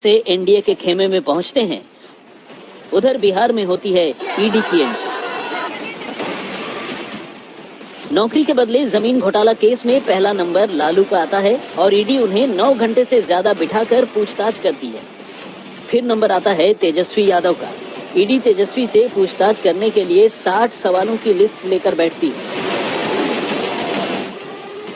से एनडीए के खेमे में पहुंचते हैं। उधर बिहार में होती है ईडी की एंट्री। नौकरी के बदले जमीन घोटाला केस में पहला नंबर लालू का आता है और ईडी उन्हें 9 घंटे से ज्यादा बिठाकर पूछताछ करती है। फिर नंबर आता है तेजस्वी यादव का। ईडी तेजस्वी से पूछताछ करने के लिए 60 सवालों की लिस्ट लेकर बैठती है।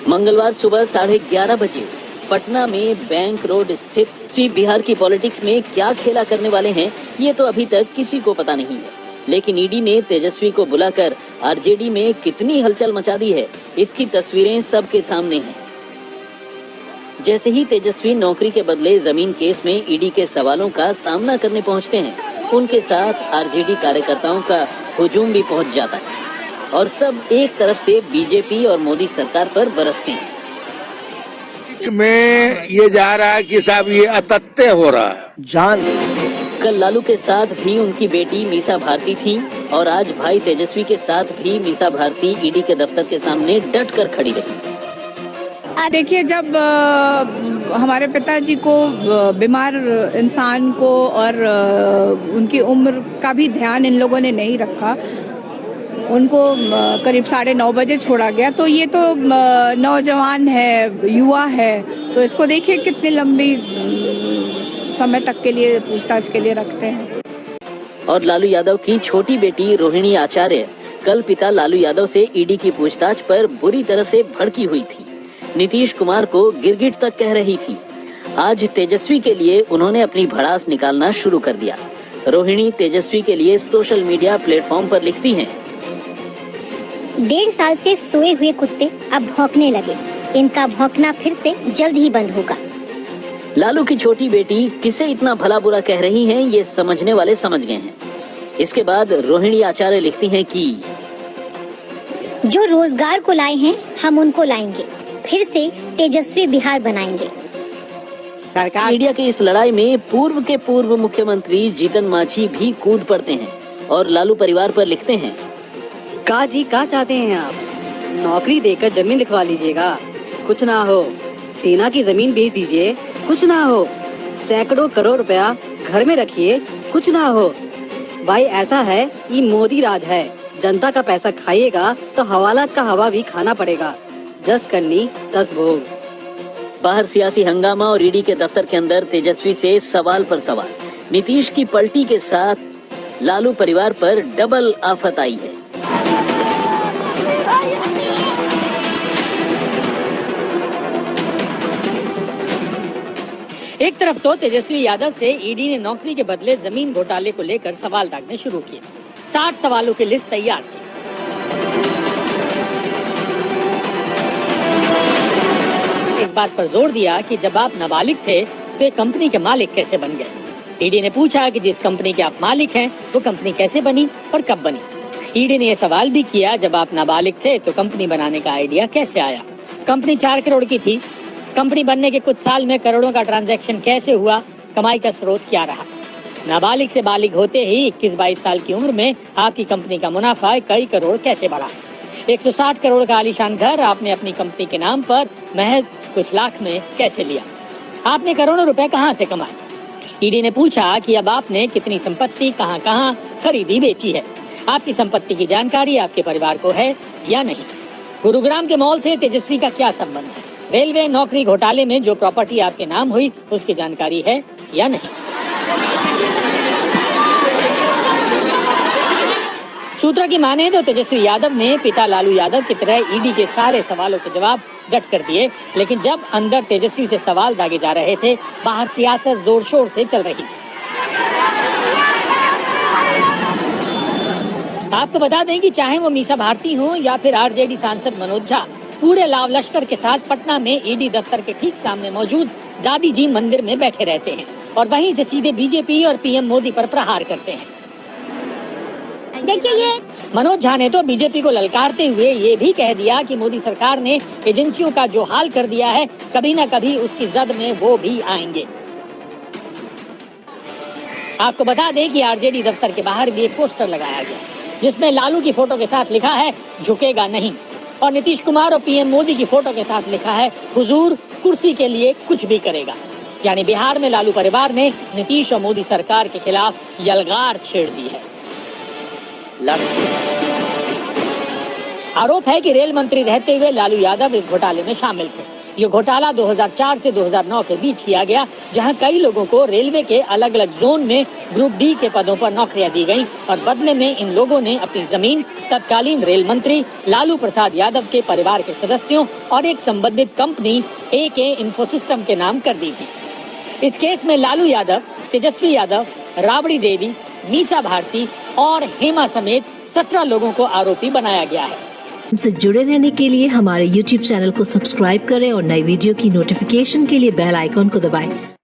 मंगलवार सुबह 11:30 बजे पटना में बैंक रोड स्थित स्वीप बिहार की पॉलिटिक्स में क्या खेला करने वाले हैं, ये तो अभी तक किसी को पता नहीं है। लेकिन ईडी ने तेजस्वी को बुलाकर आरजेडी में कितनी हलचल मचा दी है, इसकी तस्वीरें सबके सामने हैं। जैसे ही तेजस्वी नौकरी के बदले जमीन केस में ईडी के सवालों का सामना करने पहुंचते हैं, उनके साथ आरजेडी कार्यकर्ताओं का हुजूम भी पहुंच जाता है और सब एक तरफ से बीजेपी और मोदी सरकार पर बरसते हैं। में ये जा रहा है कि साहब ये अतत्य हो रहा है जान। कल लालू के साथ भी उनकी बेटी मीसा भारती थी और आज भाई तेजस्वी के साथ भी मीसा भारती ईडी के दफ्तर के सामने डट कर खड़ी रही। देखिए, जब हमारे पिताजी को बीमार इंसान को और उनकी उम्र का भी ध्यान इन लोगों ने नहीं रखा, उनको करीब 9:30 बजे छोड़ा गया, तो ये तो नौजवान है, युवा है, तो इसको देखिए कितनी लंबी समय तक के लिए पूछताछ के लिए रखते हैं। और लालू यादव की छोटी बेटी रोहिणी आचार्य कल पिता लालू यादव से ईडी की पूछताछ पर बुरी तरह से भड़की हुई थी। नीतीश कुमार को गिरगिट तक कह रही थी। आज तेजस्वी के लिए उन्होंने अपनी भड़ास निकालना शुरू कर दिया। रोहिणी तेजस्वी के लिए सोशल मीडिया प्लेटफॉर्म पर लिखती हैं, 1.5 साल से सोए हुए कुत्ते अब भौंकने लगे। इनका भौंकना फिर से जल्द ही बंद होगा। लालू की छोटी बेटी किसे इतना भला बुरा कह रही हैं, ये समझने वाले समझ गए हैं। इसके बाद रोहिणी आचार्य लिखती हैं कि जो रोजगार को लाए हैं, हम उनको लाएंगे, फिर से तेजस्वी बिहार बनाएंगे। सरकार मीडिया की इस लड़ाई में पूर्व मुख्यमंत्री जीतन मांझी भी कूद पड़ते हैं और लालू परिवार पर लिखते हैं, का जी का चाहते हैं आप? नौकरी देकर जमीन लिखवा लीजिएगा, कुछ ना हो। सेना की जमीन बेच दीजिए, कुछ ना हो। सैकड़ों करोड़ रुपया घर में रखिए, कुछ ना हो। भाई ऐसा है, ये मोदी राज है। जनता का पैसा खाइएगा तो हवालात का हवा भी खाना पड़ेगा। जस करनी तस भोग। बाहर सियासी हंगामा और ईडी के दफ्तर के अंदर तेजस्वी से सवाल पर सवाल। नीतीश की पलटी के साथ लालू परिवार पर डबल आफत आई है। एक तरफ तो तेजस्वी यादव से ईडी ने नौकरी के बदले जमीन घोटाले को लेकर सवाल दागने शुरू किए। 60 सवालों की लिस्ट तैयार थी। इस बात पर जोर दिया कि जब आप नाबालिग थे तो एक कंपनी के मालिक कैसे बन गए। ईडी ने पूछा कि जिस कंपनी के आप मालिक हैं वो कंपनी कैसे बनी और कब बनी। ईडी ने यह सवाल भी किया, जब आप नाबालिग थे तो कंपनी बनाने का आइडिया कैसे आया। कंपनी 4 करोड़ की थी। कंपनी बनने के कुछ साल में करोड़ों का ट्रांजैक्शन कैसे हुआ, कमाई का स्रोत क्या रहा। नाबालिग से बालिग होते ही 21-22 साल की उम्र में आपकी कंपनी का मुनाफा कई करोड़ कैसे बढ़ा। 160 करोड़ का आलीशान घर आपने अपनी कंपनी के नाम पर महज कुछ लाख में कैसे लिया। आपने करोड़ों रुपए कहां से कमाए। ईडी ने पूछा कि अब आपने कितनी संपत्ति कहां कहां खरीदी बेची है। आपकी संपत्ति की जानकारी आपके परिवार को है या नहीं। गुरुग्राम के मॉल से तेजस्वी का क्या संबंध है। रेलवे नौकरी घोटाले में जो प्रॉपर्टी आपके नाम हुई उसकी जानकारी है या नहीं। सूत्रों की माने तो तेजस्वी यादव ने पिता लालू यादव की तरह ईडी के सारे सवालों के जवाब डट कर दिए, लेकिन जब अंदर तेजस्वी से सवाल दागे जा रहे थे, बाहर सियासत जोर शोर से चल रही थी। आपको बता दें कि चाहे वो मीसा भारती हो या फिर आरजेडी सांसद मनोज झा, पूरे लाव लश्कर के साथ पटना में ईडी दफ्तर के ठीक सामने मौजूद दादी जी मंदिर में बैठे रहते हैं और वहीं से सीधे बीजेपी और पीएम मोदी पर प्रहार करते हैं। देखिए, ये मनोज झा ने तो बीजेपी को ललकारते हुए ये भी कह दिया कि मोदी सरकार ने एजेंसियों का जो हाल कर दिया है, कभी न कभी उसकी जद में वो भी आएंगे। आपको बता दें कि आरजेडी दफ्तर के बाहर भी एक पोस्टर लगाया गया जिसमें लालू की फोटो के साथ लिखा है झुकेगा नहीं, और नीतीश कुमार और पीएम मोदी की फोटो के साथ लिखा है हुजूर कुर्सी के लिए कुछ भी करेगा। यानी बिहार में लालू परिवार ने नीतीश और मोदी सरकार के खिलाफ यलगार छेड़ दी है। आरोप है कि रेल मंत्री रहते हुए लालू यादव इस घोटाले में शामिल थे। ये घोटाला 2004 से 2009 के बीच किया गया, जहां कई लोगों को रेलवे के अलग अलग जोन में ग्रुप डी के पदों पर नौकरियां दी गईं और बदले में इन लोगों ने अपनी जमीन तत्कालीन रेल मंत्री लालू प्रसाद यादव के परिवार के सदस्यों और एक संबंधित कंपनी AK इंफोसिस्टम के नाम कर दी थी। इस केस में लालू यादव, तेजस्वी यादव, राबड़ी देवी, मीसा भारती और हेमा समेत 17 लोगों को आरोपी बनाया गया है। हमसे जुड़े रहने के लिए हमारे YouTube चैनल को सब्सक्राइब करें और नई वीडियो की नोटिफिकेशन के लिए बेल आइकॉन को दबाएं।